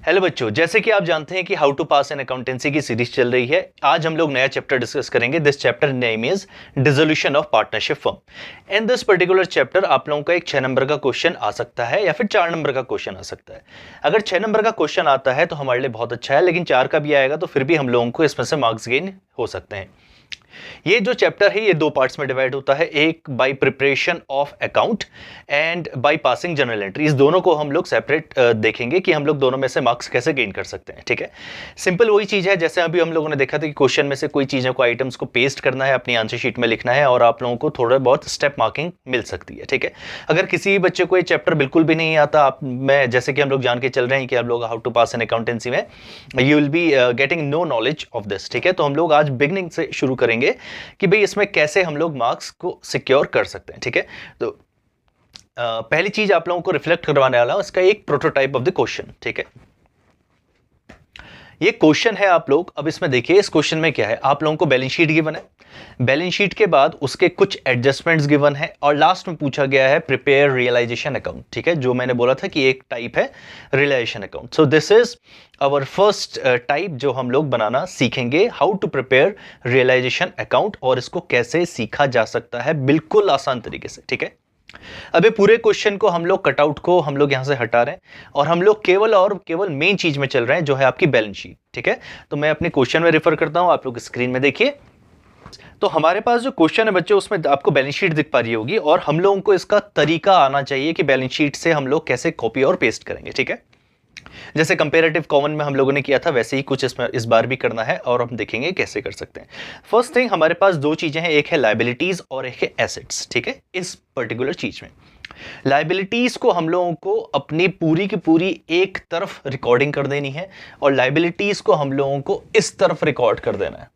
Hello बच्चों, जैसे कि आप जानते हैं कि how to pass an accountancy की सीरीज चल रही है। आज हम लोग नया चैप्टर डिस्कस करेंगे। This chapter name is dissolution of partnership firm. In this particular chapter आप लोगों का एक 6 नंबर का क्वेश्चन आ सकता है या फिर 4 नंबर का क्वेश्चन आ सकता है। अगर 6 नंबर का क्वेश्चन आता है तो हमारे लिए बहुत अच्छा है, लेकिन 4 का भी आएगा तो फिर भी हम लोगों को इसमें से मार्क्स गेन हो सकते हैं। ये जो चैप्टर है ये 2 पार्ट्स में डिवाइड होता है, एक by preparation of account and by passing journal entry. इस दोनों को हम लोग सेपरेट देखेंगे कि हम लोग दोनों में से मार्क्स कैसे गेन कर सकते हैं। ठीक है, सिंपल वही चीज है जैसे अभी हम लोगों ने देखा था कि क्वेश्चन में से कोई चीजों को आइटम्स को पेस्ट करना है, अपनी आंसर शीट में लिखना है और आप लोगों को थोड़ा बहुत स्टेप मार्किंग मिल सकती है। ठीक है, अगर किसी भी बच्चे को ये चैप्टर बिल्कुल भी नहीं आता, आप मैं जैसे कि हम लोग जान के चल रहे हैं कि आप लोग how to pass an accountancy में you will be getting no knowledge of this. ठीक है, तो हम लोग आज बिगनिंग से शुरू करेंगे कि भाई इसमें कैसे हम लोग मार्क्स को सिक्योर कर सकते हैं। ठीक है, तो पहली चीज आप लोगों को रिफ्लेक्ट करवाने वाला हूं, इसका एक प्रोटोटाइप ऑफ द क्वेश्चन। ठीक है, ये क्वेश्चन है आप लोग अब इसमें देखिए, इस क्वेश्चन में क्या है, आप लोगों को बैलेंस शीट गिवन है, बैलेंस शीट के बाद उसके कुछ एडजस्टमेंट्स गिवन है और लास्ट में पूछा गया है प्रिपेयर रियलाइजेशन अकाउंट। ठीक है, जो मैंने बोला था कि एक टाइप है realisation account. So this is our first type जो हम लोग बनाना सीखेंगे, how to prepare realisation account, और इसको कैसे सीखा जा सकता है बिल्कुल आसान तरीके से। ठीक है, अबे पूरे क्वेश्चन को हम लोग कटआउट को हम लोग यहां से हटा रहे हैं और हम लोग केवल मेन चीज में चल रहे हैं जो है आपकी बैलेंस शीट। ठीक है, तो मैं अपने क्वेश्चन में रेफर करता हूं, आप लोग स्क्रीन में देखिए। तो हमारे पास जो क्वेश्चन है बच्चों, उसमें आपको बैलेंस शीट दिख पा रही होगी और हम लोगों को इसका तरीका आना चाहिए कि बैलेंस शीट से हम लोग कैसे कॉपी और पेस्ट करेंगे। ठीक है, जैसे कंपैरेटिव कॉमन में हम लोगों ने किया था वैसे ही कुछ इसमें इस बार भी करना है और हम देखेंगे कैसे कर सकते हैं। फर्स्ट थिंग, हमारे पास 2 चीजें हैं, एक है लायबिलिटीज और एक है एसेट्स। ठीक है, इस पर्टिकुलर चीज में लायबिलिटीज को हम लोगों को अपनी पूरी की पूरी एक तरफ रिकॉर्डिंग कर देनी है और लायबिलिटीज को हम लोगों को इस तरफ रिकॉर्ड कर देना है।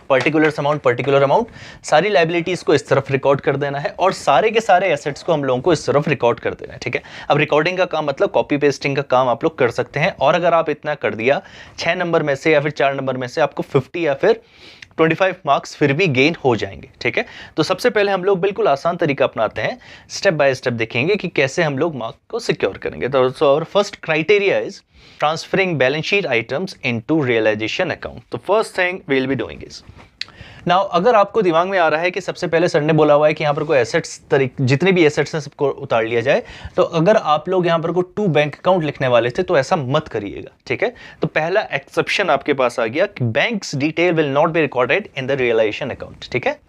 पर्टिकुलर अमाउंट सारी लायबिलिटीज को इस तरफ रिकॉर्ड कर देना है और सारे के सारे एसेट्स को हम लोगों को इस तरफ रिकॉर्ड कर देना है। ठीक है, अब रिकॉर्डिंग का काम मतलब कॉपी पेस्टिंग का काम आप लोग कर सकते हैं और अगर आप इतना कर दिया 6 नंबर में से या फिर 4 नंबर में से आपको 50 या फिर 25 मार्क्स फिर भी गेन हो जाएंगे। ठीक है, तो सबसे पहले हम लोग बिल्कुल आसान तरीका अपनाते हैं, स्टेप बाय स्टेप देखेंगे कि कैसे हम लोग मार्क्स को सिक्योर करेंगे। तो our first criteria is transferring balance sheet items into realisation account. तो first thing we will be doing is, now अगर आपको दिमाग में आ रहा है कि सबसे पहले सर ने बोला हुआ है कि यहाँ पर कोई एसेट्स जितने भी एसेट्स हैं सबको उतार लिया जाए, तो अगर आप लोग यहाँ पर कोई 2 बैंक अकाउंट लिखने वाले थे तो ऐसा मत करिएगा। ठीक है, तो पहला एक्सेप्शन आपके पास आ गया कि banks detail will not be recorded in the realisation account. ठीक है,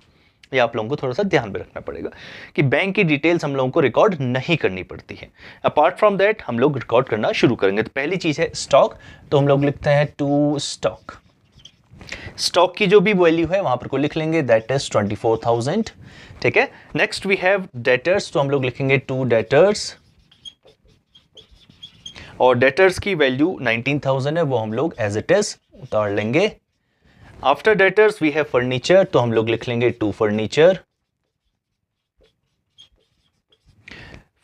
ये आप लोगों को थोड़ा सा ध्यान में रखना पड़ेगा कि बैंक की डिटेल्स हम लोगों को रिकॉर्ड नहीं करनी पड़ती है। अपार्ट फ्रॉम दैट हम लोग रिकॉर्ड करना शुरू करेंगे। तो पहली चीज है स्टॉक, तो हम लोग लिखते हैं टू स्टॉक। स्टॉक की जो भी वैल्यू है वहां पर को लिख लेंगे, दैट इज 24,000। ठीक है, नेक्स्ट वी हैव डेटर्स, तो हम लोग लिखेंगे टू डेटर्स और डेटर्स की वैल्यू 19,000 है, वो हम लोग एज इट इज उतार लेंगे। After debtors we have furniture, तो हम लोग लिख लेंगे टू फर्नीचर।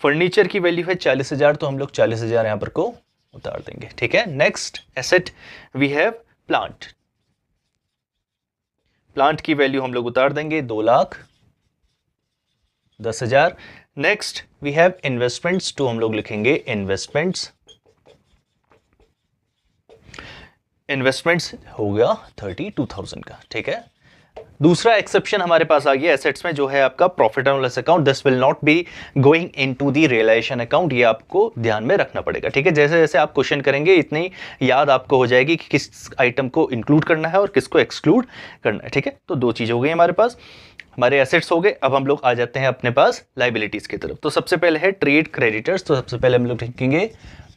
फर्नीचर की वैल्यू है 40,000, तो हम लोग 40,000 यहां पर को उतार देंगे। ठीक है, next asset we have plant, plant की वैल्यू हम लोग उतार देंगे 2,10,000। नेक्स्ट वी हैव इन्वेस्टमेंट्स, तो हम लोग लिखेंगे इन्वेस्टमेंट्स, इन्वेस्टमेंट्स हो गया 32,000 का। ठीक है, दूसरा एक्सेप्शन हमारे पास आ गया एसेट्स में जो है आपका profit and loss account. This will not be going into the realisation account, ये आपको ध्यान में रखना पड़ेगा। ठीक है, जैसे जैसे आप क्वेश्चन करेंगे इतनी याद आपको हो जाएगी कि किस आइटम को इंक्लूड करना है और किसको एक्सक्लूड करना है। ठीक है, तो 2 चीज हो गई हमारे पास, हमारे एसेट्स हो गए। अब हम लोग आ जाते हैं अपने पास लाइबिलिटीज की तरफ। तो सबसे पहले है ट्रेड क्रेडिटर्स, तो सबसे पहले हम लोग लिखेंगे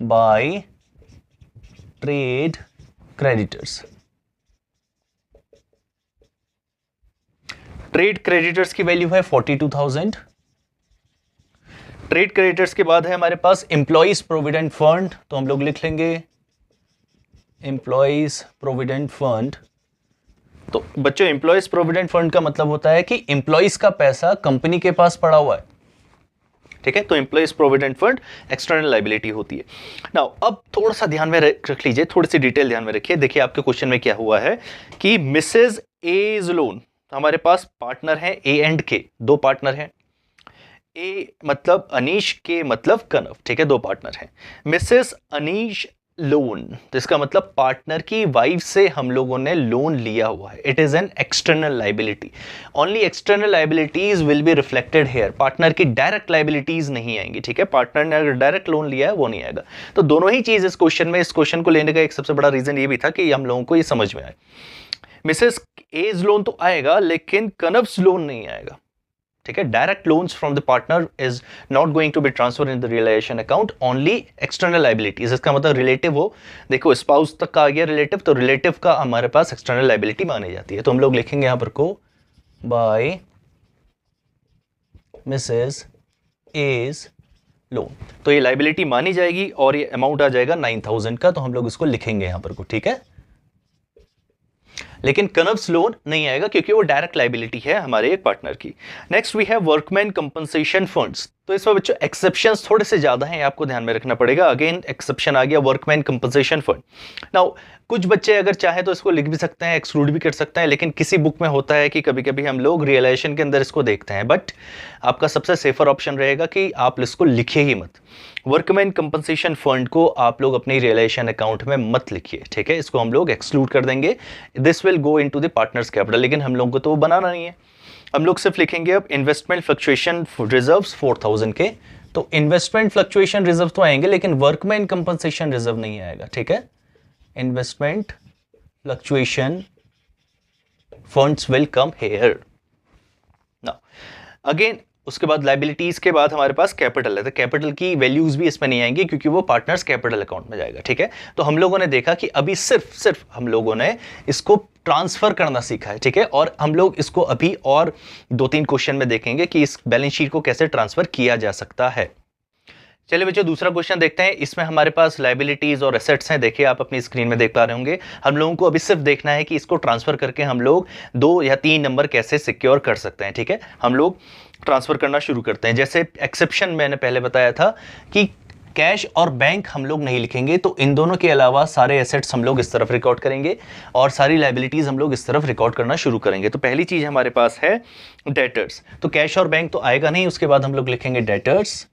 by trade creditors. Trade creditors की वैल्यू है 42,000। ट्रेड क्रेडिटर्स के बाद है हमारे पास एम्प्लॉइज प्रोविडेंट फंड, तो हम लोग लिख लेंगे एम्प्लॉइज प्रोविडेंट फंड। तो बच्चों एम्प्लॉइज प्रोविडेंट फंड का मतलब होता है कि एम्प्लॉइज का पैसा कंपनी के पास पड़ा हुआ है। ठीक है, तो employees provident fund external liability होती है। नाउ अब थोड़ा सा ध्यान में रख लीजिए, थोड़ी सी डिटेल ध्यान में रखिए। देखिए आपके क्वेश्चन में क्या हुआ है कि मिसेज एज लोन, हमारे पास पार्टनर है ए एंड के, 2 पार्टनर हैं। ए मतलब अनीश, के मतलब कनव। ठीक है, 2 पार्टनर हैं। मिसेस अनीश लोन, तो इसका मतलब पार्टनर की वाइफ से हम लोगों ने लोन लिया हुआ है। It is an external liability. Only external liabilities will be reflected here. Partner की डायरेक्ट लाइबिलिटीज नहीं आएंगी, ठीक है। पार्टनर ने अगर डायरेक्ट लोन लिया है वो नहीं आएगा। तो दोनों ही चीज इस क्वेश्चन में, इस क्वेश्चन को लेने का एक सबसे बड़ा रीजन ये भी था कि हम लोगों को ये समझ में आए। मिसेस एज लोन तो आएगा लेकिन कनव्स लोन नहीं आएगा, ठीक है। Direct loans from the partner is not going to be transfer in the realisation account, only external liabilities. इसका मतलब रिलेटिव हो, देखो स्पाउस तक का आ गया रिलेटिव, तो रिलेटिव का हमारे पास एक्सटर्नल लाइबिलिटी मानी जाती है। तो हम लोग लिखेंगे यहां पर को बाय मिसेस एज लोन, तो ये लाइबिलिटी मानी जाएगी और ये अमाउंट आ जाएगा 9000 का। तो हम लोग इसको लिखेंगे यहां पर को, ठीक है। लेकिन कनव्स लोन नहीं आएगा क्योंकि वो डायरेक्ट लाइबिलिटी है हमारे एक पार्टनर की। Next we have workman compensation funds. तो इसमें बच्चों एक्सेप्शंस थोड़े से ज्यादा हैं, आपको ध्यान में रखना पड़ेगा। अगेन एक्सेप्शन आ गया वर्कमैन कंपनसेशन फंड। नाउ कुछ बच्चे अगर चाहे तो इसको लिख भी सकते हैं, एक्सक्लूड भी कर सकते हैं, लेकिन किसी बुक में होता है कि कभी कभी हम लोग रियलाइजेशन के अंदर इसको देखते हैं। बट आपका सबसे सेफर ऑप्शन रहेगा कि आप इसको लिखिए ही मत। वर्कमैन कंपनसेशन फंड को आप लोग अपनी रियलाइजेशन अकाउंट में मत लिखिए, ठीक है। इसको हम लोग एक्सक्लूड कर देंगे। This will go into the partners capital, लेकिन हम लोगों को तो वो बनाना नहीं है। हम लोग सिर्फ लिखेंगे अब इन्वेस्टमेंट फ्लक्चुएशन रिजर्व्स 4000 के। तो इन्वेस्टमेंट फ्लक्चुएशन रिजर्व तो आएंगे लेकिन वर्कमैन कंपनसेशन रिजर्व नहीं आएगा, ठीक है। Investment fluctuation funds will come hair. Now again उसके बाद लाइबिलिटीज के बाद हमारे पास कैपिटल है। तो कैपिटल की वैल्यूज भी इसमें नहीं आएंगी क्योंकि वो पार्टनर्स कैपिटल अकाउंट में जाएगा, ठीक है। तो हम लोगों ने देखा कि अभी सिर्फ हम लोगों ने इसको ट्रांसफर करना सीखा है, ठीक है। और हम लोग इसको अभी और 2-3 क्वेश्चन में देखेंगे कि इस बैलेंस शीट को कैसे ट्रांसफर किया जा सकता है। चलिए बच्चों दूसरा क्वेश्चन देखते हैं। इसमें हमारे पास लाइबिलिटीज और एसेट्स हैं। देखिए आप अपनी स्क्रीन में देख पा रहे होंगे। हम लोगों को अभी सिर्फ देखना है कि इसको ट्रांसफर करके हम लोग 2 या 3 नंबर कैसे सिक्योर कर सकते हैं, ठीक है। हम लोग ट्रांसफर करना शुरू करते हैं। जैसे एक्सेप्शन मैंने पहले बताया था कि कैश और बैंक हम लोग नहीं लिखेंगे, तो इन दोनों के अलावा सारे एसेट्स हम लोग इस तरफ रिकॉर्ड करेंगे और सारी लाइबिलिटीज हम लोग इस तरफ रिकॉर्ड करना शुरू करेंगे। तो पहली चीज हमारे पास है डेटर्स। तो कैश और बैंक तो आएगा नहीं, उसके बाद हम लोग लिखेंगे डेटर्स,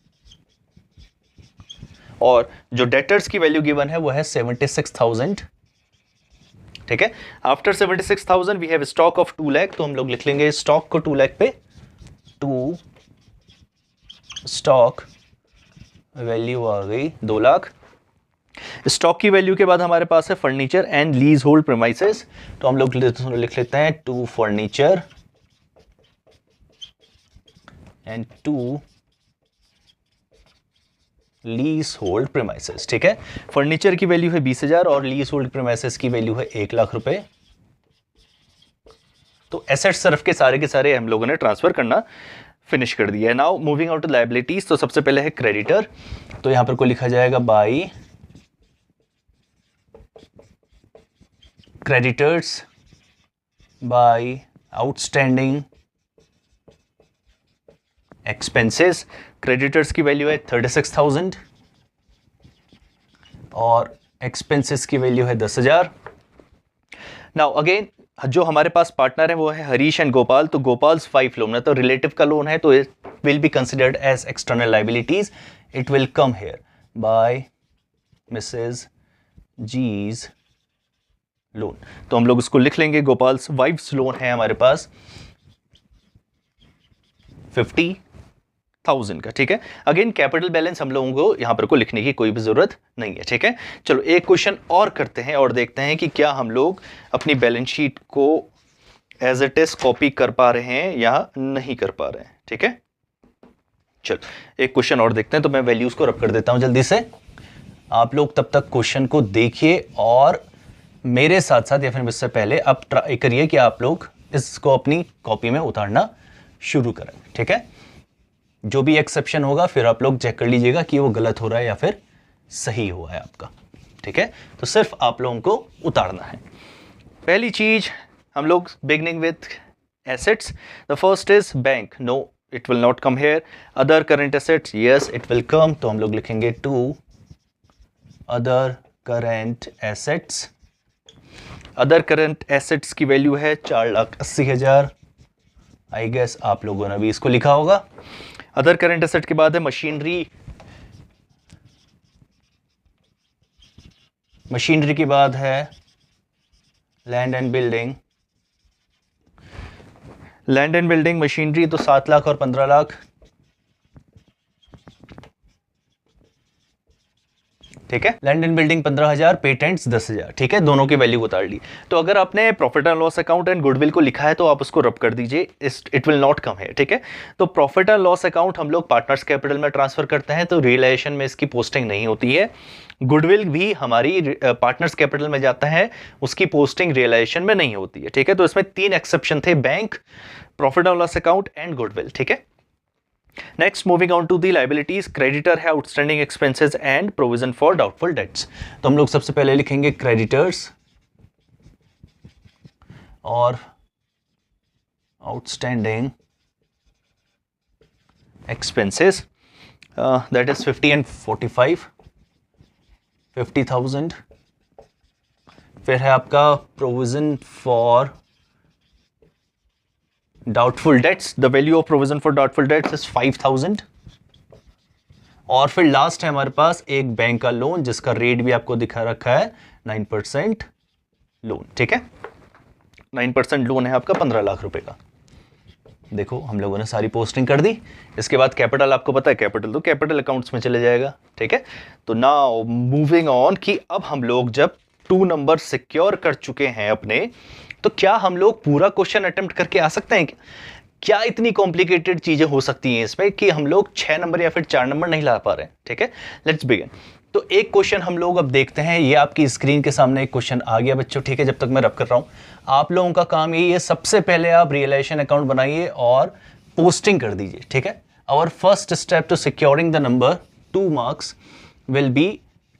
और जो डेटर्स की वैल्यू गिवन है वो है 76,000, ठीक है। After 76,000 we have stock of 2 lakh. तो हम लोग लिख लेंगे स्टॉक को 2 लाख पे, 2 स्टॉक वैल्यू आ गई 2 लाख। स्टॉक की वैल्यू के बाद हमारे पास है furniture and lease hold premises. तो हम लोग लिख लेते हैं 2 furniture and 2 lease hold premises, ठीक है। फर्नीचर की वैल्यू है 20,000 और लीज होल्ड प्रीमाइसेस की वैल्यू है 1 लाख रुपए। तो एसेट्स तरफ के सारे हम लोगों ने ट्रांसफर करना फिनिश कर दिया है। Now moving out to liabilities. तो सबसे पहले है क्रेडिटर। तो यहां पर को लिखा जाएगा by creditors by outstanding expenses. Creditors की वैल्यू है 36,000 और एक्सपेंसेस की वैल्यू है 10,000। नाउ अगेन जो हमारे पास पार्टनर है वो है हरीश एंड गोपाल। तो गोपाल्स 5 लोन है, तो रिलेटिव का लोन है, तो it will be considered as external liabilities. It will come here by Mrs G's loan. तो हम लोग उसको लिख लेंगे गोपाल्स वाइफ्स लोन है हमारे पास 50,000 का, ठीक है। अगेन कैपिटल बैलेंस हम लोगों को यहां पर को लिखने की कोई भी जरूरत नहीं है, ठीक है। चलो एक क्वेश्चन और करते हैं और देखते हैं कि क्या हम लोग अपनी बैलेंस शीट को एज इट इज कॉपी कर पा रहे हैं या नहीं कर पा रहे हैं, ठीक है। चलो एक क्वेश्चन और देखते हैं। तो मैं वैल्यूज को रब कर देता हूं जल्दी से। आप लोग तब तक क्वेश्चन को देखिए और मेरे साथ साथ या फिर मुझसे पहले आप ट्राई करिए कि आप लोग इसको अपनी कॉपी में उतारना शुरू करें, ठीक है। जो भी एक्सेप्शन होगा फिर आप लोग चेक कर लीजिएगा कि वो गलत हो रहा है या फिर सही हुआ है आपका, ठीक है। तो सिर्फ आप लोगों को उतारना है। पहली चीज हम लोग beginning with assets. The first is bank, no it will not come here. Other current assets, yes it will come. तो हम लोग लिखेंगे 2 other current assets. Other current assets की वैल्यू है 4,80,000। आई गेस आप लोगों ने भी इसको लिखा होगा। अदर करंट एसेट के बाद है मशीनरी मशीनरी के बाद है land and building. Land and building machinery तो 7 लाख और 15 लाख, ठीक है। लैंड एंड बिल्डिंग 15,000, पेटेंट्स 10,000, ठीक है। दोनों की वैल्यू उतार ली। तो अगर आपने profit and loss account and goodwill को लिखा है तो आप उसको रब कर दीजिए, इट विल नॉट कम है, ठीक है। तो प्रॉफिट एंड लॉस अकाउंट हम लोग पार्टनर्स कैपिटल में ट्रांसफर करते हैं, तो रियलाइजेशन में इसकी पोस्टिंग नहीं होती है। गुडविल भी हमारी पार्टनर्स कैपिटल में जाता है, उसकी पोस्टिंग रियलाइजेशन में नहीं होती है, ठीक है। तो इसमें 3 एक्सेप्शन थे, bank, profit and loss account and goodwill, ठीक है। Next moving on to the liabilities, creditor है outstanding expenses and provision for doubtful debts. तो हम लोग सबसे पहले लिखेंगे क्रेडिटर्स और outstanding expenses, that is 50 and 45, 50,000। फिर है आपका provision for doubtful debts, the value of provision for doubtful debts is 5,000। और फिर लास्ट है हमारे पास एक बैंक का लोन जिसका रेट भी आपको दिखा रखा है 9% लोन, ठीक है। 9% लोन है आपका 15 लाख रुपए का। देखो हम लोगों ने सारी पोस्टिंग कर दी। इसके बाद कैपिटल, आपको पता है कैपिटल तो कैपिटल अकाउंट्स में चले जाएगा, ठीक है। तो नाउ मूविंग ऑन कि अब हम लोग जब 2 नंबर सिक्योर कर चुके हैं अपने, तो क्या हम लोग पूरा क्वेश्चन अटेम्प्ट करके आ सकते हैं? क्या इतनी कॉम्प्लिकेटेड चीजें हो सकती हैं इसमें कि हम लोग 6 नंबर या फिर 4 नंबर नहीं ला पा रहे हैं, ठीक है। Let's begin. तो एक क्वेश्चन हम लोग अब देखते हैं। ये आपकी स्क्रीन के सामने एक क्वेश्चन आ गया बच्चों, ठीक है। जब तक मैं रब कर रहा हूं, आप लोगों का काम यही है, सबसे पहले आप रियलाइजेशन अकाउंट बनाइए और पोस्टिंग कर दीजिए, ठीक है। Our first step to securing the number 2 marks will be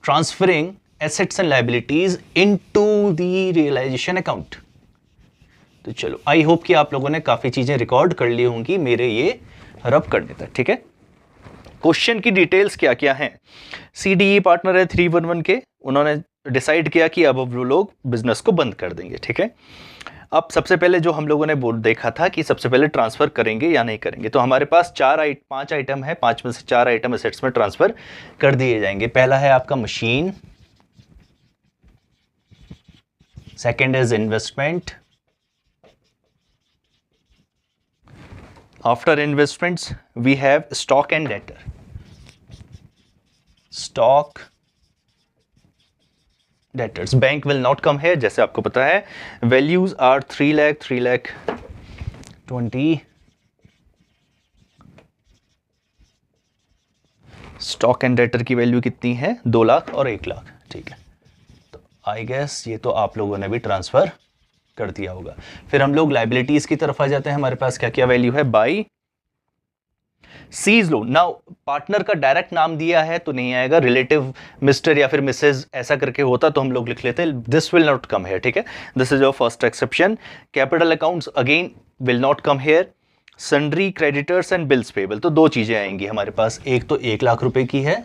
transferring assets and liabilities into the realisation account. तो चलो, आई होप कि आप लोगों ने काफी चीजें रिकॉर्ड कर ली होंगी मेरे ये रब करने तक, ठीक है। क्वेश्चन की डिटेल्स क्या क्या हैं? सीडीई पार्टनर है 311 के, उन्होंने डिसाइड किया कि अब वो लोग बिजनेस को बंद कर देंगे, ठीक है। अब सबसे पहले जो हम लोगों ने देखा था कि सबसे पहले ट्रांसफर करेंगे या नहीं करेंगे, तो हमारे पास 5 आइटम है, 5 में से 4 आइटम एसेट्स में ट्रांसफर कर दिए जाएंगे। पहला है आपका machine, second is investment, after investments we have stock and debtor, stock debtors, bank will not come here जैसे आपको पता है। values are 3 lakh 3 lakh 20, stock and debtor की वैल्यू कितनी है? 2 लाख और 1 लाख, ठीक है। तो आई गेस ये तो आप लोगों ने भी ट्रांसफर कर दिया होगा। फिर हम लोग लाइबिलिटीज की तरफ आ जाते हैं। हमारे पास क्या क्या वैल्यू है? By C's loan. Now partner का डायरेक्ट नाम दिया है तो नहीं आएगा, रिलेटिव मिस्टर या फिर मिसेज ऐसा करके होता तो हम लोग लिख लेते, this will not come here, ठीक है। This is your first exception. Capital accounts again will not come here. Sundry, creditors and bills payable, तो 2 चीजें आएंगी हमारे पास, एक तो 1 लाख रुपए की है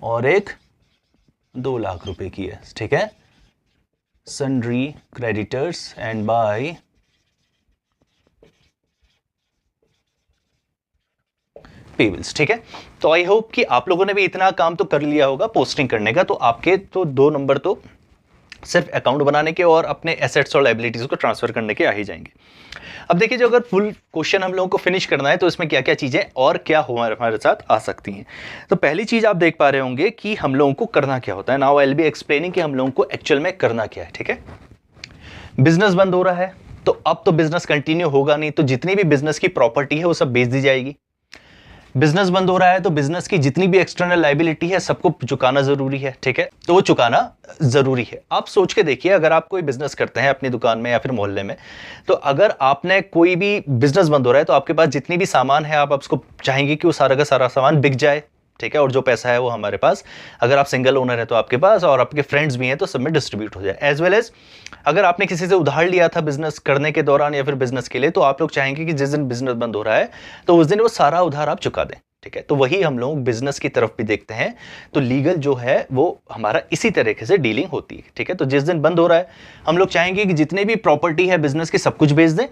और एक 2 लाख रुपए की है, ठीक है। sundry, creditors and by payables, ठीक है। तो आई होप कि आप लोगों ने भी इतना काम तो कर लिया होगा पोस्टिंग करने का, तो आपके तो 2 नंबर तो सिर्फ अकाउंट बनाने के और अपने एसेट्स और लायबिलिटीज को ट्रांसफर करने के आ ही जाएंगे। अब देखिए, जो अगर फुल क्वेश्चन हम लोगों को फिनिश करना है तो इसमें क्या क्या चीजें और क्या हमारे साथ आ सकती हैं। तो पहली चीज आप देख पा रहे होंगे कि हम लोगों को करना क्या होता है। Now I will be explaining कि हम लोगों को एक्चुअल में करना क्या है, ठीक है। बिजनेस बंद हो रहा है तो अब तो बिजनेस कंटिन्यू होगा नहीं, तो जितनी भी बिजनेस की प्रॉपर्टी है वो सब बेच दी जाएगी। बिजनेस बंद हो रहा है तो बिजनेस की जितनी भी एक्सटर्नल लायबिलिटी है सबको चुकाना जरूरी है, ठीक है। तो वो चुकाना जरूरी है। आप सोच के देखिए, अगर आप कोई बिजनेस करते हैं अपनी दुकान में या फिर मोहल्ले में, तो अगर आपने कोई भी बिजनेस बंद हो रहा है तो आपके पास जितनी भी सामान है आप उसको चाहेंगे कि वो सारा का सारा सामान बिक जाए, ठीक है। और जो पैसा है वो हमारे पास, अगर आप सिंगल ओनर है तो आपके पास, और आपके फ्रेंड्स भी हैं तो सब में डिस्ट्रीब्यूट हो जाए। एज वेल एज अगर आपने किसी से उधार लिया था बिजनेस करने के दौरान या फिर बिजनेस के लिए, तो आप लोग चाहेंगे कि जिस दिन बिजनेस बंद हो रहा है तो उस दिन वो सारा उधार आप चुका दें, ठीक है। तो वही हम लोग बिजनेस की तरफ भी देखते हैं। तो लीगल जो है वो हमारा इसी तरीके से डीलिंग होती है, ठीक है। तो जिस दिन बंद हो रहा है हम लोग चाहेंगे कि जितने भी प्रॉपर्टी है बिजनेस की सब कुछ बेच दें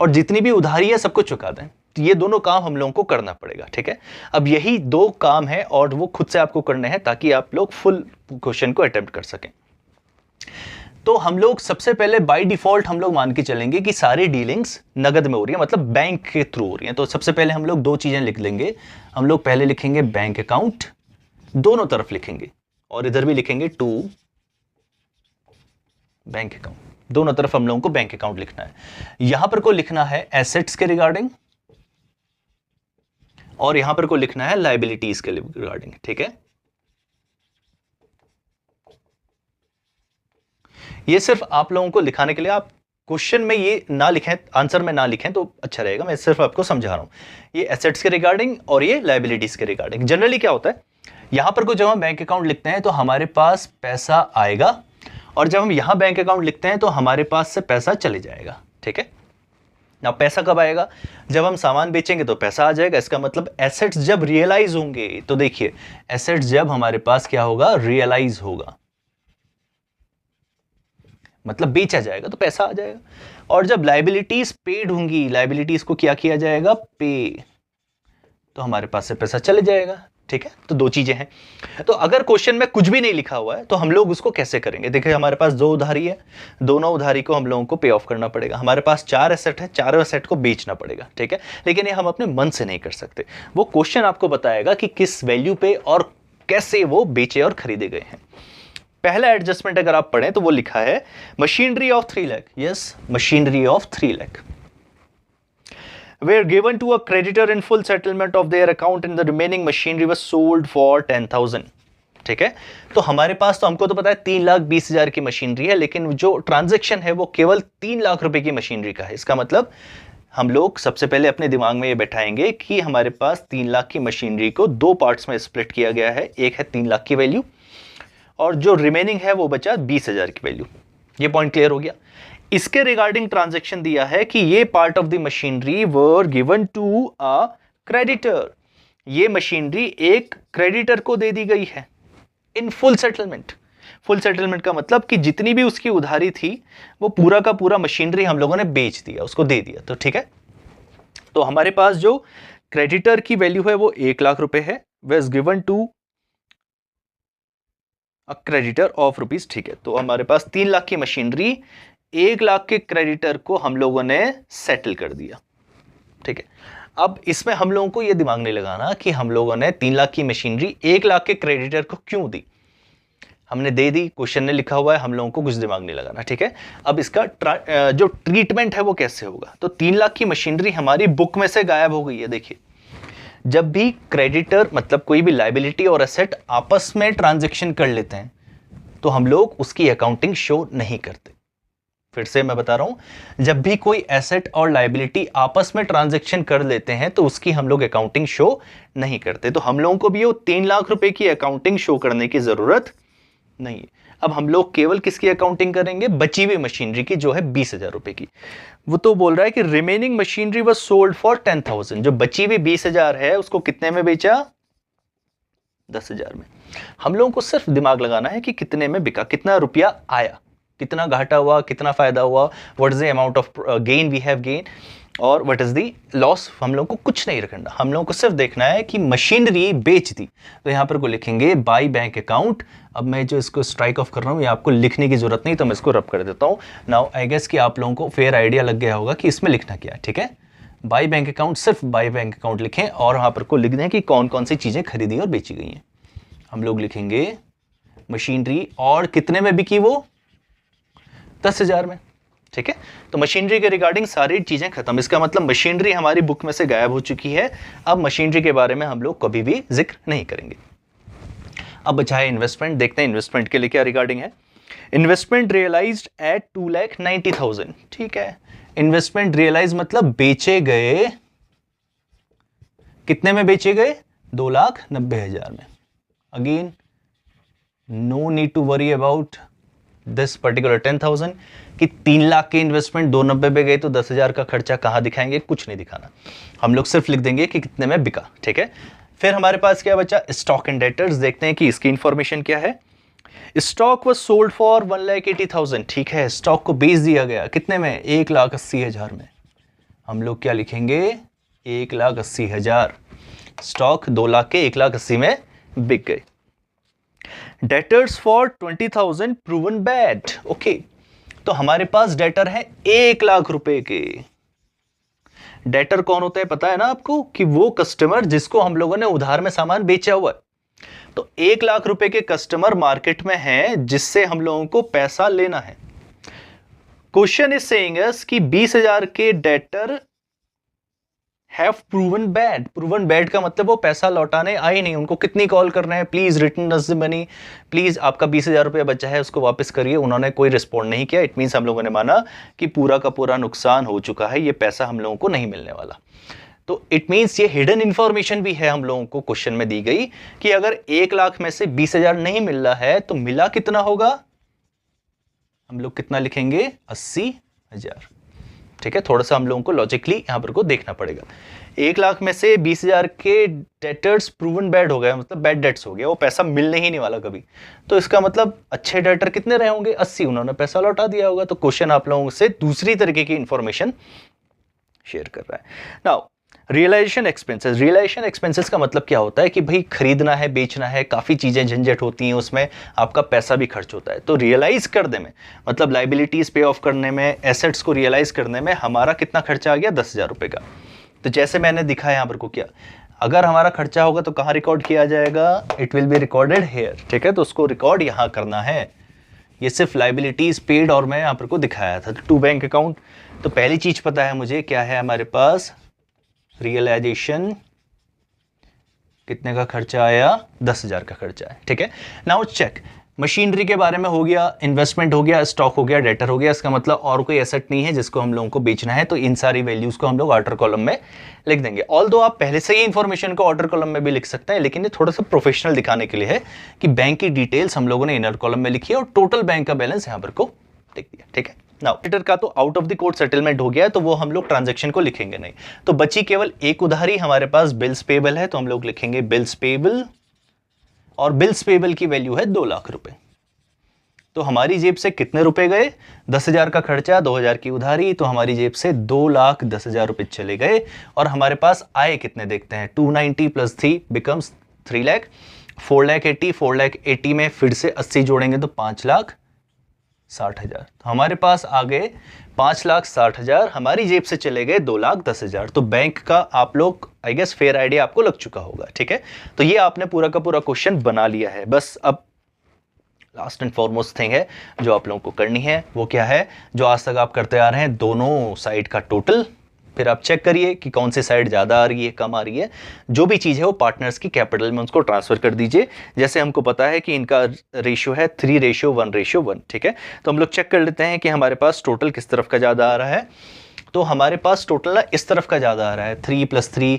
और जितनी भी उधारी है सब कुछ चुका दें, ये दोनों काम हम लोगों को करना पड़ेगा, ठीक है। अब यही दो काम है और वो खुद से आपको करने हैं ताकि आप लोग फुल क्वेश्चन को अटेम्प्ट कर सकें। तो हम लोग सबसे पहले बाय डिफॉल्ट हम लोग मान के चलेंगे कि सारी डीलिंग्स नगद में हो रही है, मतलब बैंक के थ्रू हो रही है। तो सबसे पहले हम लोग दो चीजें लिख लेंगे। हम लोग पहले लिखेंगे बैंक अकाउंट, दोनों तरफ लिखेंगे, और इधर भी लिखेंगे टू बैंक अकाउंट, दोनों तरफ हम लोगों को बैंक अकाउंट लिखना है। यहां पर को लिखना है एसेट्स के रिगार्डिंग और यहां पर को लिखना है लायबिलिटीज के रिगार्डिंग, ठीक है। ये सिर्फ आप लोगों को लिखाने के लिए, आप क्वेश्चन में ये ना लिखें, आंसर में ना लिखें तो अच्छा रहेगा। मैं सिर्फ आपको समझा रहा हूं, ये एसेट्स के रिगार्डिंग और ये लायबिलिटीज के रिगार्डिंग। जनरली क्या होता है, यहां पर को जब हम बैंक अकाउंट लिखते हैं तो हमारे पास पैसा आएगा, और जब हम यहां बैंक अकाउंट लिखते हैं तो हमारे पास से पैसा चले जाएगा, ठीक है ना। पैसा कब आएगा, जब हम सामान बेचेंगे तो पैसा आ जाएगा। इसका मतलब एसेट्स जब रियलाइज होंगे, तो देखिए एसेट्स जब हमारे पास क्या होगा, रियलाइज होगा, मतलब बेचा जाएगा तो पैसा आ जाएगा। और जब लायबिलिटीज पेड होंगी, लायबिलिटीज को क्या किया जाएगा, पे, तो हमारे पास से पैसा चले जाएगा, ठीक है। तो दो चीजें हैं। तो अगर क्वेश्चन में कुछ भी नहीं लिखा हुआ है तो हम लोग उसको कैसे करेंगे। देखिए हमारे पास दो उधारी है, दोनों उधारी को हम लोगों को पे ऑफ करना पड़ेगा। हमारे पास 4 एसेट है, चारों एसेट को बेचना पड़ेगा, ठीक है। लेकिन ये हम अपने मन से नहीं कर सकते, वो क्वेश्चन आपको बताएगा कि किस वैल्यू पे और कैसे वो बेचे और खरीदे गए हैं। पहला एडजस्टमेंट अगर आप पढ़ें तो वो लिखा है machinery of 3 lakh, yes machinery of 3 lakh were given to a creditor in full settlement of their account and the remaining machinery was sold for 10,000, ठीक है। तो हमारे पास, तो हमको तो पता है 3,20,000 की मशीनरी है, लेकिन जो ट्रांजैक्शन है वो केवल 3 लाख रुपए की मशीनरी का है। इसका मतलब हम लोग सबसे पहले अपने दिमाग में ये बैठाएंगे कि हमारे पास 3 लाख की मशीनरी को दो पार्ट्स में स्प्लिट किया गया है। एक है 3 लाख की वैल्यू और जो रिमेनिंग है वो बचा 20,000 की वैल्यू। ये पॉइंट क्लियर हो गया। इसके रिगार्डिंग ट्रांजैक्शन दिया है कि ये part of the machinery were given to a creditor, ये मशीनरी एक क्रेडिटर को दे दी गई है in full settlement. Full settlement का मतलब कि जितनी भी उसकी उधारी थी वो पूरा का पूरा मशीनरी हम लोगों ने बेच दिया, उसको दे दिया, तो ठीक है। तो हमारे पास जो क्रेडिटर की वैल्यू है वो 1 लाख रुपए है, was given to a creditor of rupees, ठीक है। तो हमारे पास 3 लाख की मशीनरी 1 लाख के क्रेडिटर को हम लोगों ने सेटल कर दिया, ठीक है। अब इसमें हम लोगों को यह दिमाग नहीं लगाना कि हम लोगों ने 3 लाख की मशीनरी 1 लाख के क्रेडिटर को क्यों दी, हमने दे दी, क्वेश्चन ने लिखा हुआ है, हम लोगों को कुछ दिमाग नहीं लगाना, ठीक है। अब इसका जो ट्रीटमेंट है वो कैसे होगा, तो 3 लाख की मशीनरी हमारी बुक में से गायब हो गई है। देखिए जब भी क्रेडिटर मतलब कोई भी लायबिलिटी और एसेट आपस में ट्रांजैक्शन कर लेते हैं तो हम लोग उसकी अकाउंटिंग शो नहीं करते। फिर से मैं बता रहा हूं, जब भी कोई एसेट और लायबिलिटी आपस में ट्रांजैक्शन कर लेते हैं तो उसकी हम लोग अकाउंटिंग शो नहीं करते। तो हम लोगों को भी वो 3 लाख रुपए की अकाउंटिंग शो करने की जरूरत नहीं है। अब हम लोग केवल किसकी अकाउंटिंग करेंगे, बची हुई मशीनरी की, जो है 20,000 रुपए की। वो तो बोल रहा है कि remaining machinery was sold for 10,000, जो बची हुई 20,000 है उसको कितने में बेचा, 10,000 में। हम लोगों को सिर्फ दिमाग लगाना है कि कितने में बिका, कितना रुपया आया, कितना घाटा हुआ, कितना फायदा हुआ, what is the amount of gain we have gain और व्हाट इज द लॉस। हम लोगों को कुछ नहीं रखना, हम लोगों को सिर्फ देखना है कि मशीनरी बेच दी। तो यहां पर को लिखेंगे बाय बैंक अकाउंट। अब मैं जो इसको स्ट्राइक ऑफ कर रहा हूं ये आपको लिखने की जरूरत नहीं, तो मैं इसको रब कर देता हूं। नाउ आई गेस कि आप लोगों को फेयर आइडिया लग गया होगा कि इसमें लिखना क्या है, ठीक है। बाय बैंक अकाउंट, सिर्फ बाय बैंक अकाउंट लिखें और वहां पर को लिख दें कि कौन कौन सी चीजें खरीदी और बेची गई हैं। हम लोग लिखेंगे मशीनरी और कितने में बिकी वो, 10,000 में, ठीक है। तो मशीनरी के रिगार्डिंग सारी चीजें खत्म। इसका मतलब मशीनरी हमारी बुक में से गायब हो चुकी है। अब मशीनरी के बारे में हम लोग कभी भी जिक्र नहीं करेंगे। अब बचा है इन्वेस्टमेंट। देखते हैं इन्वेस्टमेंट के लिए क्या रिगार्डिंग है। इन्वेस्टमेंट रियलाइज्ड एट 2,90,000, ठीक है। इन्वेस्टमेंट रियलाइज मतलब बेचे गए, कितने में बेचे गए, 2,90,000 में। Again no need to worry about this particular 10,000 कि 3 लाख के इन्वेस्टमेंट 290 पे गए तो 10,000 का खर्चा कहां दिखाएंगे, कुछ नहीं दिखाना। हम लोग सिर्फ लिख देंगे कि कितने में बिका, ठीक है। फिर हमारे पास क्या बचा, स्टॉक एंड डेटर्स। देखते हैं कि इसकी इंफॉर्मेशन क्या है। स्टॉक वाज सोल्ड फॉर 1,80,000, ठीक है। स्टॉक को बेच दिया गया कितने में, 1,80,000 में। हम लोग क्या लिखेंगे, 1,80,000। स्टॉक 2 लाख के 1,80,000 में बिक गए। Debtors for 20,000 proven bad. Okay, तो हमारे पास डेटर है 1 लाख रुपए के। डेटर कौन होता है पता है ना आपको, कि वो कस्टमर जिसको हम लोगों ने उधार में सामान बेचा हुआ है। तो 1 लाख रुपए के कस्टमर मार्केट में हैं जिससे हम लोगों को पैसा लेना है। क्वेश्चन इज सेइंग अस कि 20,000 के debtor have proven bad. Proven bad का मतलब वो पैसा लौटाने आए नहीं। उनको कितनी कॉल करना है, please return us the money, please आपका 20,000 रुपया बचा है उसको वापस करिए। उन्होंने कोई रिस्पॉन्ड नहीं किया। इट मीन्स हम लोगों ने माना कि पूरा का पूरा नुकसान हो चुका है, ये पैसा हम लोगों को नहीं मिलने वाला। तो इट मीन्स ये हिडन इंफॉर्मेशन भी है हम लोगों को क्वेश्चन में दी गई कि अगर 1 लाख में से 20,000 नहीं मिल रहा है तो मिला कितना होगा, हम लोग कितना लिखेंगे, 80,000। ठीक है, थोड़ा सा हम लोगों को लॉजिकली यहां पर को देखना पड़ेगा। 1 लाख में से 20,000 के डेटर्स प्रूवन बैड हो गए, मतलब बैड डेट्स हो गया, वो पैसा मिलने ही नहीं वाला कभी। तो इसका मतलब अच्छे डेटर कितने रहे होंगे, 80, उन्होंने पैसा लौटा दिया होगा। तो क्वेश्चन आप लोगों से दूसरी तरीके की इंफॉर्मेशन शेयर कर रहा है। Now realization expenses. Realization expenses का मतलब क्या होता है कि भाई खरीदना है, बेचना है, काफ़ी चीज़ें झंझट होती हैं, उसमें आपका पैसा भी खर्च होता है। तो रियलाइज करने में मतलब लाइबिलिटीज़ पे ऑफ करने में, एसेट्स को रियलाइज करने में हमारा कितना खर्चा आ गया, 10,000 रुपये का। तो जैसे मैंने दिखाया यहाँ पर को क्या, अगर हमारा खर्चा होगा तो कहाँ रिकॉर्ड किया जाएगा, it will be recorded here. ठीक है, तो उसको रिकॉर्ड यहाँ करना है। ये सिर्फ लाइबिलिटीज पेड और मैं यहाँ पर को दिखाया था। टू बैंक अकाउंट, तो पहली चीज पता है मुझे क्या है हमारे पास, रियलाइजेशन कितने का खर्चा आया, 10,000 का खर्चा है। ठीक है, नाउ चेक, मशीनरी के बारे में हो गया, इन्वेस्टमेंट हो गया, स्टॉक हो गया, डेटर हो गया। इसका मतलब और कोई एसेट नहीं है जिसको हम लोगों को बेचना है। तो इन सारी वैल्यूज को हम लोग ऑर्डर कॉलम में लिख देंगे। ऑल्दो आप पहले से ही इंफॉर्मेशन को ऑर्डर कॉलम में भी लिख सकते हैं, लेकिन ये थोड़ा सा प्रोफेशनल दिखाने के लिए है कि बैंक की डिटेल्स हम लोगों ने इनर कॉलम में लिखी है और टोटल बैंक का बैलेंस यहाँ पर को लिख दिया। ठीक है, नाउ डेटर का तो out of the court settlement हो गया है, तो वो हम लोग ट्रांजैक्शन को लिखेंगे नहीं। तो बची केवल एक उधारी हमारे पास, बिल्स पेबल है, तो हम लोग लिखेंगे बिल्स पेबल, और बिल्स पेबल की वैल्यू है 2 लाख रुपए। तो हमारी जेब से कितने रुपए गए, 10,000 का खर्चा, 2,000 की उधारी, तो हमारी जेब से 2,10,000 रुपए चले गए। और हमारे पास आए कितने देखते हैं, 290 प्लस 3 बिकम्स 3 लाख, 4,80,000, 4,80,000 में फिर से 80 जोड़ेंगे तो 5,60,000। तो हमारे पास आ गए 5,60,000, हमारी जेब से चले गए 2,10,000। तो बैंक का आप लोग आई गेस फेयर आइडिया आपको लग चुका होगा। ठीक है, तो ये आपने पूरा का पूरा क्वेश्चन बना लिया है। बस अब लास्ट एंड फॉरमोस्ट थिंग है जो आप लोगों को करनी है, वो क्या है, जो आज तक आप करते आ रहे हैं, दोनों साइड का टोटल, फिर आप चेक करिए कि कौन सी साइड ज़्यादा आ रही है, कम आ रही है। जो भी चीज़ है वो पार्टनर्स की कैपिटल में उसको ट्रांसफर कर दीजिए। जैसे हमको पता है कि इनका रेशियो है 3:1:1। ठीक है, तो हम लोग चेक कर लेते हैं कि हमारे पास टोटल किस तरफ का ज़्यादा आ रहा है। तो हमारे पास टोटल ना इस तरफ का ज़्यादा आ रहा है, 3 + 3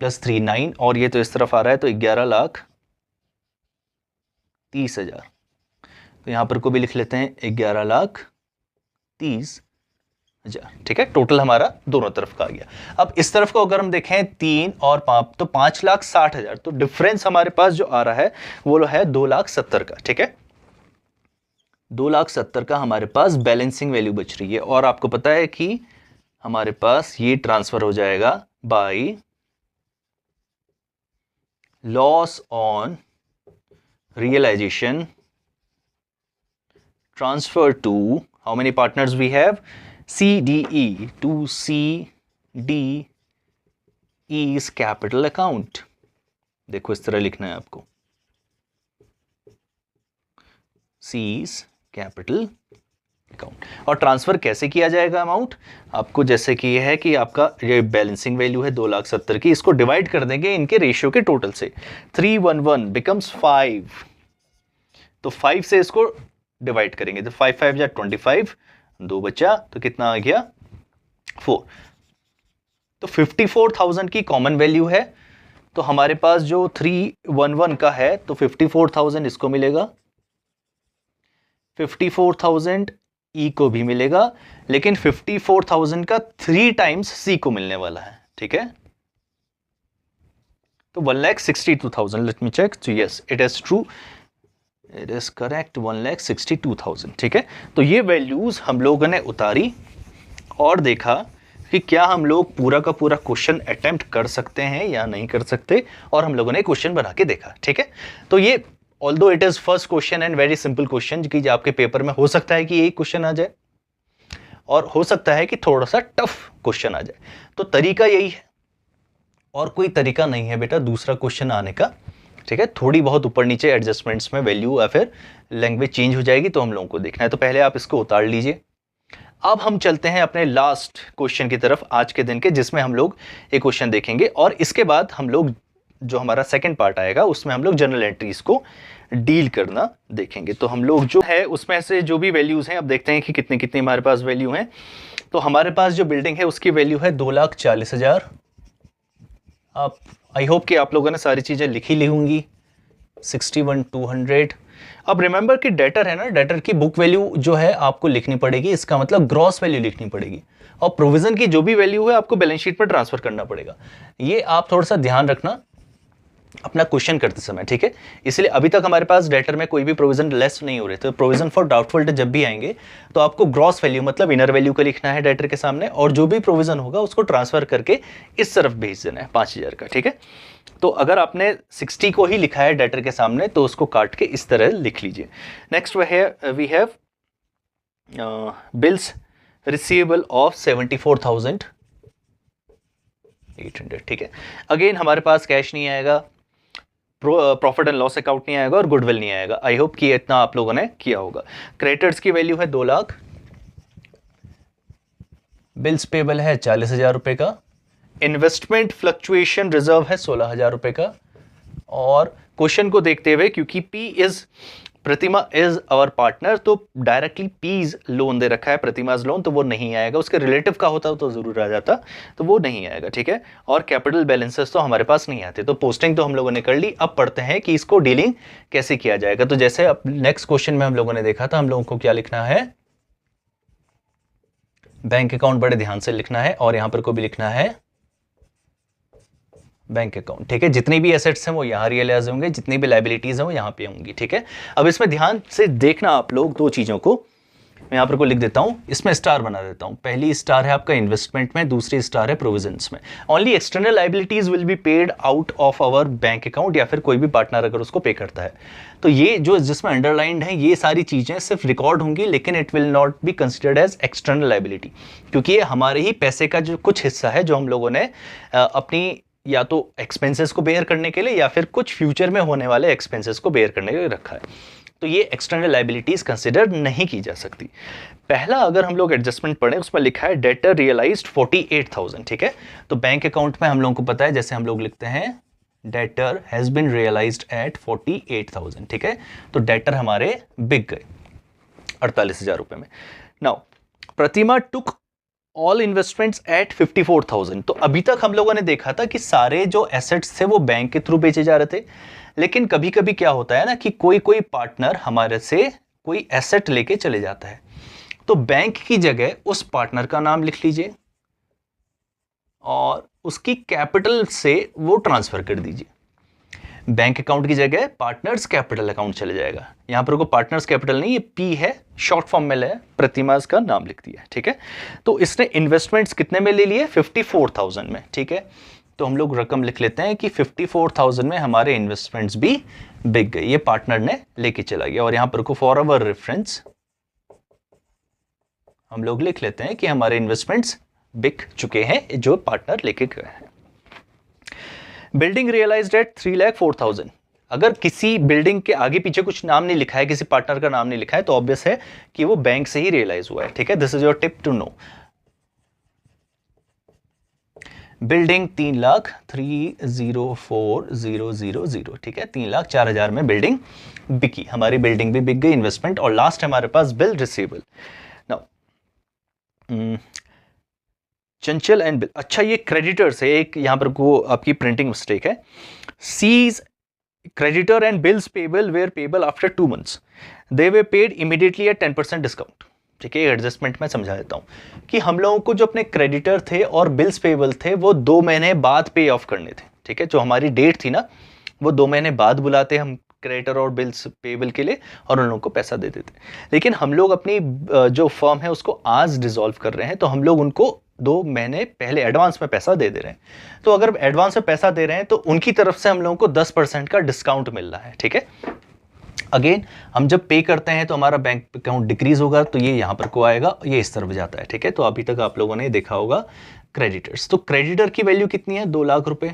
+ 3 9, और ये तो इस तरफ आ रहा है, तो 11,30,000। तो यहाँ पर को भी लिख लेते हैं 11,30,000। ठीक है, टोटल हमारा दोनों तरफ का आ गया। अब इस तरफ को अगर हम देखें 3 और 5, तो 5,60,000। तो डिफरेंस हमारे पास जो आ रहा है वो है 2,70,000 का। ठीक है, 2,70,000 का हमारे पास बैलेंसिंग वैल्यू बच रही है। और आपको पता है कि हमारे पास ये ट्रांसफर हो जाएगा by loss on realization transfer to how many partners we have, CDE, to CDE's capital account। देखो इस तरह लिखना है आपको, C's capital account। और ट्रांसफर कैसे किया जाएगा अमाउंट, आपको जैसे कि ये है कि आपका ये बैलेंसिंग वैल्यू है 2,70,000 की, इसको डिवाइड कर देंगे इनके रेशियो के टोटल से। 311 बिकम्स 5, तो 5 से इसको डिवाइड करेंगे तो 5 5 या 25, 2 बचा, तो कितना आ गया 4। तो 54,000 की कॉमन वैल्यू है। तो हमारे पास जो 311 का है तो 54,000 इसको मिलेगा, 54,000 ई को भी मिलेगा, लेकिन 54,000 का 3 टाइम्स सी को मिलने वाला है। ठीक है, तो 1,62,000। लेट मी चेक, तो yes it is true, it is correct, 1,62,000। ठीक है, तो ये वैल्यूज हम लोगों ने उतारी और देखा कि क्या हम लोग पूरा का पूरा क्वेश्चन अटेम्प्ट कर सकते हैं या नहीं कर सकते, और हम लोगों ने क्वेश्चन बना के देखा, ठीक है। तो ये although it is first question and very simple question, कि आपके पेपर में हो सकता है कि यही क्वेश्चन आ जाए और हो सकता है कि थोड़ा सा टफ क्वेश्चन आ जाए। तो तरीका यही है और कोई तरीका नहीं है बेटा दूसरा क्वेश्चन आने का, ठीक है। थोड़ी बहुत ऊपर नीचे एडजस्टमेंट्स में वैल्यू या फिर लैंग्वेज चेंज हो जाएगी, तो हम लोगों को देखना है। तो पहले आप इसको उतार लीजिए। अब हम चलते हैं अपने लास्ट क्वेश्चन की तरफ आज के दिन के, जिसमें हम लोग एक क्वेश्चन देखेंगे और इसके बाद हम लोग जो हमारा सेकंड पार्ट आएगा उसमें हम लोग जनरल एंट्रीज को डील करना देखेंगे। तो हम लोग जो है उसमें से जो भी वैल्यूज हैं अब देखते हैं कि कितने कितने हमारे पास वैल्यू हैं। तो हमारे पास जो बिल्डिंग है उसकी वैल्यू है 2,40,000। आप आई होप कि आप लोगों ने सारी चीज़ें लिखी ली होंगी। 61,200। अब रिमेंबर कि डेटर है ना, डेटर की बुक वैल्यू जो है आपको लिखनी पड़ेगी, इसका मतलब ग्रॉस वैल्यू लिखनी पड़ेगी, और प्रोविजन की जो भी वैल्यू है आपको बैलेंस शीट में ट्रांसफर करना पड़ेगा। ये आप थोड़ा सा ध्यान रखना अपना क्वेश्चन करते समय, ठीक है। इसलिए अभी तक हमारे पास डेटर में कोई भी प्रोविजन लेस नहीं हो रहे, तो प्रोविजन फॉर डाउटफुल डेट जब भी आएंगे तो आपको ग्रॉस वैल्यू मतलब इनर वैल्यू को लिखना है डेटर के सामने, और जो भी प्रोविजन होगा उसको ट्रांसफर करके इस तरफ भेज देना है 5,000 का, ठीक है। तो अगर आपने 60 को ही लिखा है डेटर के सामने तो उसको काट के इस तरह लिख लीजिए। Next we have bills receivable of 74,800, ठीक है। अगेन हमारे पास कैश नहीं आएगा, प्रॉफिट एंड लॉस अकाउंट नहीं आएगा और गुडविल नहीं आएगा। आई होप कि इतना आप लोगों ने किया होगा। क्रेडिटर्स की वैल्यू है 2 लाख, बिल्स पेबल है 40,000 रुपए का, इन्वेस्टमेंट फ्लक्चुएशन रिजर्व है 16,000 रुपए का। और क्वेश्चन को देखते हुए क्योंकि प्रतिमा इज आवर पार्टनर, तो डायरेक्टली पीज लोन दे रखा है, प्रतिमाज लोन, तो वो नहीं आएगा। उसके रिलेटिव का होता तो जरूर आ जाता, तो वो नहीं आएगा, ठीक है। और कैपिटल बैलेंसेस तो हमारे पास नहीं आते। तो पोस्टिंग तो हम लोगों ने कर ली। अब पढ़ते हैं कि इसको डीलिंग कैसे किया जाएगा। तो जैसे अब नेक्स्ट क्वेश्चन में हम लोगों ने देखा था, हम लोगों को क्या लिखना है, बैंक अकाउंट बड़े ध्यान से लिखना है, और यहां पर को भी लिखना है बैंक अकाउंट, ठीक है। जितनी भी एसेट्स हैं वो यहाँ रियलाइज होंगे, जितनी भी लाइबिलिटीज हैं वो यहाँ पे होंगी, ठीक है। अब इसमें ध्यान से देखना आप लोग दो चीजों को, मैं यहाँ पर को लिख देता हूँ, इसमें स्टार बना देता हूँ। पहली स्टार है आपका इन्वेस्टमेंट में, दूसरी स्टार है प्रोविजंस में। Only external liabilities will be paid out of our bank account, या फिर कोई भी पार्टनर अगर उसको पे करता है। तो ये जो जिसमें अंडरलाइंड है ये सारी चीजें सिर्फ रिकॉर्ड होंगी, लेकिन it will not be considered as external liability, क्योंकि ये हमारे ही पैसे का जो कुछ हिस्सा है जो हम लोगों ने अपनी या तो एक्सपेंसेस को बेयर करने के लिए या फिर कुछ फ्यूचर में होने वाले एक्सपेंसेस को बेयर करने के लिए रखा है। तो ये एक्सटर्नल लाइबिलिटीज कंसिडर नहीं की जा सकती। पहला अगर हम लोग एडजस्टमेंट पढ़ें उसमें लिखा है डेटर रियलाइज्ड 48,000, ठीक है। तो बैंक अकाउंट में हम लोगों को पता है, जैसे हम लोग लिखते हैं debtor has been realized at 48,000, ठीक है। तो डेटर हमारे बिक गए 48,000 रुपए में। नाउ प्रतिमा टुक ऑल इन्वेस्टमेंट्स एट 54,000। तो अभी तक हम लोगों ने देखा था कि सारे जो एसेट्स थे वो बैंक के थ्रू बेचे जा रहे थे, लेकिन कभी कभी क्या होता है ना कि कोई कोई पार्टनर हमारे से कोई एसेट लेके चले जाता है, तो बैंक की जगह उस पार्टनर का नाम लिख लीजिए और उसकी कैपिटल से वो ट्रांसफर कर दीजिए। बैंक अकाउंट की जगह पार्टनर्स कैपिटल अकाउंट चले जाएगा। यहां पर को पार्टनर्स कैपिटल नहीं, ये पी है, शॉर्ट फॉर्म में ले, प्रतिमा का नाम लिख दिया, ठीक है। तो इसने इन्वेस्टमेंट्स कितने में ले लिए, 54,000 में, ठीक है। तो हम लोग रकम लिख लेते हैं कि 54,000 में हमारे इन्वेस्टमेंट्स भी बिक गए, ये पार्टनर ने लेके चला गया। और यहां पर को फॉर अवर रेफरेंस हम लोग लिख लेते हैं कि हमारे इन्वेस्टमेंट्स बिक चुके हैं जो पार्टनर लेके गए हैं। Building realized at 3,04,000। अगर किसी बिल्डिंग के आगे पीछे कुछ नाम नहीं लिखा है, किसी पार्टनर का नाम नहीं लिखा है, तो ऑब्वियस है कि वो बैंक से ही रियलाइज हुआ है, ठीक है। This is your tip to know. Building 3,03,04,000, ठीक है। 3,04,000 में बिल्डिंग बिकी, हमारी बिल्डिंग भी बिक गई, इन्वेस्टमेंट। और लास्ट हमारे पास बिल रिसीवेबल। नाउ चंचल एंड बिल, अच्छा ये क्रेडिटर्स है, एक यहां पर को आपकी प्रिंटिंग मिस्टेक है। C's creditor and bills payable were payable after 2 months. They were paid immediately at 10% discount, ठीक है। एडजस्टमेंट में समझा देता हूं कि हम लोगों को जो अपने क्रेडिटर थे और बिल्स पेबल थे वो 2 महीने बाद पे ऑफ करने थे, ठीक है। जो हमारी डेट थी ना वो 2 महीने बाद बुलाते हम क्रेडिटर और बिल्स पेबल के लिए, और उन लोगों को पैसा दे देते। लेकिन हम लोग अपनी जो फर्म है उसको आज डिसॉल्व कर रहे हैं, तो हम लोग उनको 2 महीने पहले एडवांस में पैसा दे रहे हैं। तो अगर एडवांस में पैसा दे रहे हैं तो उनकी तरफ से हम लोगों को 10% का डिस्काउंट मिल रहा है, ठीक है। अगेन हम जब पे करते हैं तो हमारा बैंक अकाउंट डिक्रीज होगा, तो ये यहां पर को आएगा, ये इस तरफ जाता है, ठीक है। तो अभी तक आप लोगों ने देखा होगा क्रेडिटर्स। तो क्रेडिटर की वैल्यू कितनी है, 2 लाख रुपए,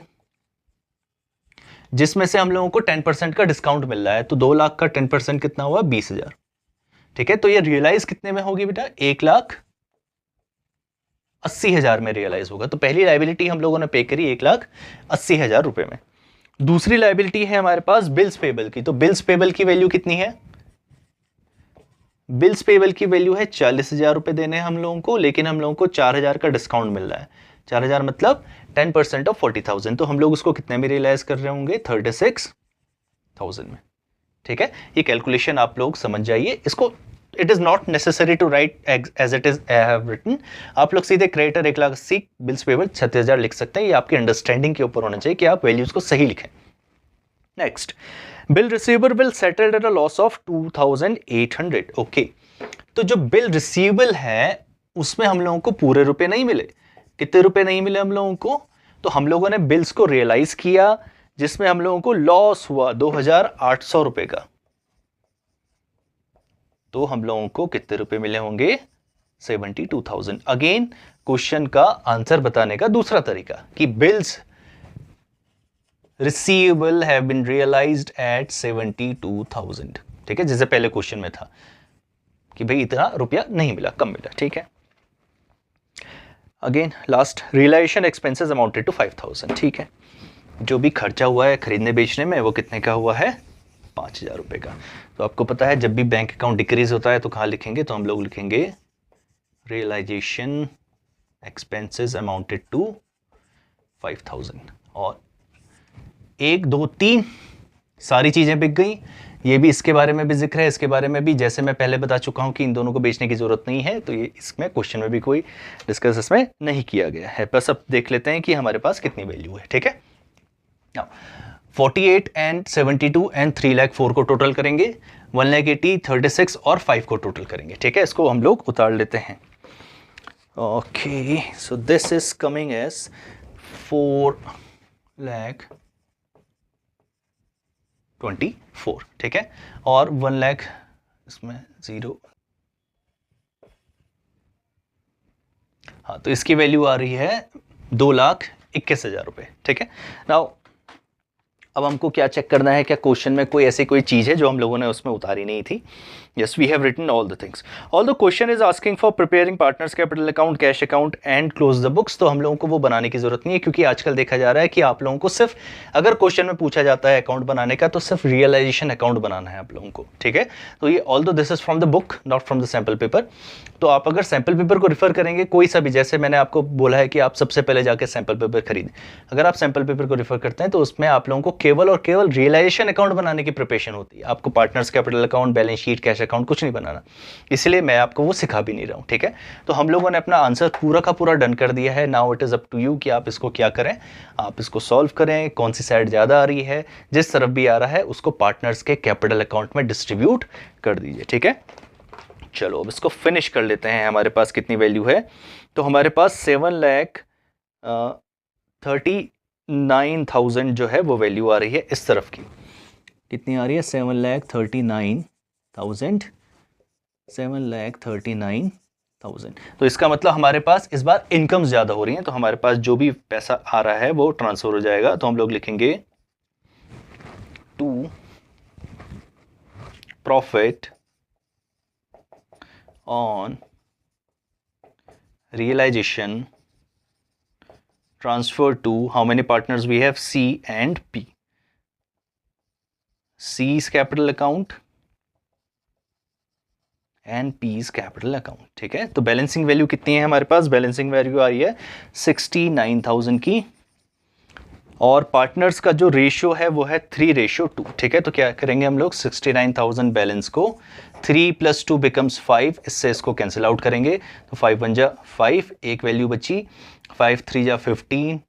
जिसमें से हम लोगों को 10% का डिस्काउंट मिल रहा है। तो 2 लाख का 10% कितना हुआ, 20,000, ठीक है। तो ये रियलाइज कितने में होगी बेटा, 1,80,000 में रियलाइज होगा। तो पहली लायबिलिटी हम लोगों ने पे करी 1,80,000 रुपए में। दूसरी लायबिलिटी है हमारे पास बिल्स पेबल की। तो बिल्स पेबल की वैल्यू कितनी है, बिल्स पेबल की वैल्यू है 40,000 रुपए देने हैं हम लोगों को, लेकिन हम लोगों को 4,000 का डिस्काउंट मिल रहा है। 4,000 मतलब 10% ऑफ 40,000। तो हम लोग उसको कितने में रियलाइज कर रहे होंगे, 36,000 में, ठीक है। ये कैलकुलेशन आप लोग समझ जाइए इसको। It is not necessary to write as it is I have written. आप लोग सीधे क्रेडिटर 1,80,000, बिल्स पेबल 36,000 लिख सकते हैं। ये आपकी अंडरस्टैंडिंग के ऊपर होना चाहिए कि आप वैल्यूज को सही लिखें। Next, bill receivable will settled at a loss of 2,800। Okay, तो जो बिल रिसीवेबल है उसमें हम लोगों को पूरे रुपए नहीं मिले। कितने रुपए नहीं मिले हम लोगों को, तो हम लोगों ने बिल्स को रियलाइज किया जिसमें हम लोगों को लॉस हुआ 2,800 रुपए का। तो हम लोगों को कितने रुपए मिले होंगे, 72,000। अगेन क्वेश्चन का आंसर बताने का दूसरा तरीका कि bills receivable have been realized at 72,000, ठीक है। जैसे पहले क्वेश्चन में था कि भाई इतना रुपया नहीं मिला, कम मिला, ठीक है। Again last, realization expenses amounted to 5,000, ठीक है। जो भी खर्चा हुआ है खरीदने बेचने में वो कितने का हुआ है, 5,000 रुपए का। तो आपको पता है जब भी बैंक अकाउंट डिक्रीज होता है तो कहाँ लिखेंगे, तो हम लोग लिखेंगे रियलाइजेशन एक्सपेंसेस अमाउंटेड टू 5,000। और 1 2 3 सारी चीजें बिक गई। ये भी इसके बारे में भी जिक्र है, इसके बारे में भी, जैसे मैं पहले बता चुका हूं कि इन दोनों को बेचने की जरूरत नहीं है, तो ये इसमें क्वेश्चन में भी कोई डिस्कस इसमें नहीं किया गया है। बस अब देख लेते हैं कि हमारे पास कितनी वैल्यू है, ठीक है। 48 एंड 72 एंड 3,04,000 को टोटल करेंगे, 1,80,000, 36 और 5 को टोटल करेंगे, ठीक है। इसको हम लोग उतार लेते हैं। Okay, so this is coming as 4,24,000, ठीक है। और 1,00,000 इसमें 0, हाँ, तो इसकी वैल्यू आ रही है 2,21,000 रुपए, ठीक है। नाउ अब हमको क्या चेक करना है, क्या क्वेश्चन में कोई ऐसी कोई चीज है जो हम लोगों ने उसमें उतारी नहीं थी। Yes, we have written all the things. Although question is asking for preparing partners capital account, cash account and close the books, तो हम लोगों को वो बनाने की जरूरत नहीं है, क्योंकि आजकल देखा जा रहा है कि आप लोगों को सिर्फ अगर क्वेश्चन में पूछा जाता है अकाउंट बनाने का तो सिर्फ रियलाइजेशन अकाउंट बनाना है आप लोगों को, ठीक है। तो ये although this is from the book not from the sample paper, तो आप अगर सैंपल पेपर को रिफर करेंगे कोई सा भी, जैसे मैंने आपको बोला है कि आप सबसे पहले जाके सैंपल पेपर खरीदें, अगर आप सैंपल पेपर को रिफर करते हैं तो उसमें आप लोगों को केवल और केवल रियलाइजेशन अकाउंट बनाने की प्रिपरेशन होती है। आपको partners capital account, balance sheet, cash account कुछ नहीं बनाना, इसलिए मैं आपको वो सिखा भी नहीं रहा हूं, ठीक है। तो हम लोगों ने अपना आंसर पूरा का पूरा डन कर दिया है। Now it is up to you कि आप इसको क्या करें, आप इसको सॉल्व करें, कौन सी साइड ज्यादा आ रही है, जिस तरफ भी आ रहा है उसको पार्टनर्स के कैपिटल अकाउंट में डिस्ट्रीब्यूट कर दीजिए, ठीक है। चलो अब इसको फिनिश कर लेते हैं। हमारे पास कितनी वैल्यू है, तो हमारे पास 7,39,000 जो है वो वैल्यू आ रही है इस तरफ की। कितनी आ रही है, 7,39,000। तो इसका मतलब हमारे पास इस बार इनकम ज्यादा हो रही है, तो हमारे पास जो भी पैसा आ रहा है वो ट्रांसफर हो जाएगा। तो हम लोग लिखेंगे to profit on realization transfer to how many partners we have, C and P. C's capital account and P's capital account, ठीक है। तो बैलेंसिंग वैल्यू कितनी है हमारे पास, बैलेंसिंग वैल्यू आ रही है 69,000 की, और पार्टनर्स का जो रेशियो है वो है 3:2, ठीक है। तो क्या करेंगे हम लोग, 69,000 बैलेंस को 3 + 2 becomes 5, इससे इसको कैंसिल आउट करेंगे तो 5 बन जा 5, एक वैल्यू बची, 5 3 जा 15,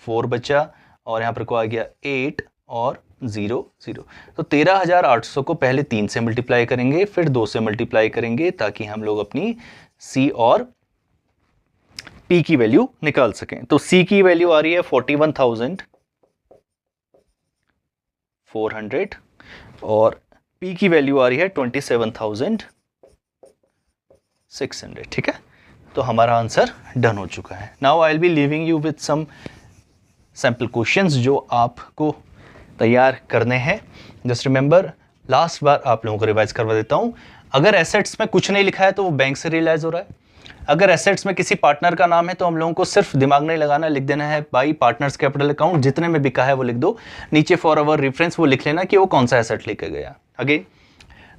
4 बचा, और यहाँ पर को आ गया 8 और 0 0। तो 13,800 को पहले 3 से मल्टीप्लाई करेंगे, फिर 2 से मल्टीप्लाई करेंगे, ताकि हम लोग अपनी C और P की वैल्यू निकाल सकें। तो C की वैल्यू आ रही है 41,400 और P की वैल्यू आ रही है 27,600। ठीक है, तो हमारा आंसर डन हो चुका है। Now I will be leaving you with some sample questions जो आपको तैयार करने हैं। जस्ट रिमेंबर, लास्ट बार आप लोगों को रिवाइज करवा देता हूं। अगर एसेट्स में कुछ नहीं लिखा है तो वो बैंक से रियलाइज हो रहा है। अगर एसेट्स में किसी पार्टनर का नाम है तो हम लोगों को सिर्फ दिमाग नहीं लगाना, लिख देना है बाई पार्टनर्स कैपिटल अकाउंट, जितने में बिका है वो लिख दो, नीचे फॉर अवर रेफरेंस वो लिख लेना कि वो कौन सा एसेट लेके गया। अगेन,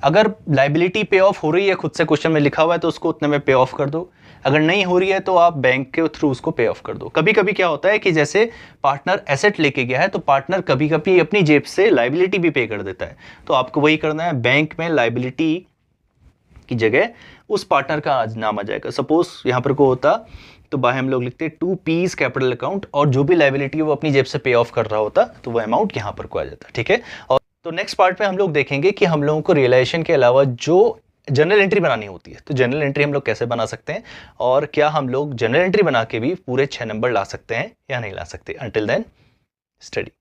अगर लाइबिलिटी पे ऑफ हो रही है, खुद से क्वेश्चन में लिखा हुआ है, तो उसको उतने में पे ऑफ कर दो। अगर नहीं हो रही है तो आप बैंक के थ्रू उसको पे ऑफ कर दो। कभी कभी क्या होता है कि जैसे पार्टनर एसेट लेके गया है तो पार्टनर कभी कभी अपनी जेब से लाइबिलिटी भी पे कर देता है, तो आपको वही करना है, बैंक में लाइबिलिटी की जगह उस पार्टनर का नाम आ जाएगा। सपोज यहाँ पर को होता तो बाय हम लोग लिखते 2 P's कैपिटल अकाउंट, और जो भी लाइबिलिटी है वो अपनी जेब से पे ऑफ कर रहा होता तो वो अमाउंट यहाँ पर को आ जाता। ठीक है, और तो नेक्स्ट पार्ट में हम लोग देखेंगे कि हम लोगों को रियलाइजेशन के अलावा जो जनरल एंट्री बनानी होती है, तो जनरल एंट्री हम लोग कैसे बना सकते हैं, और क्या हम लोग जनरल एंट्री बना के भी पूरे 6 नंबर ला सकते हैं या नहीं ला सकते। Until then study.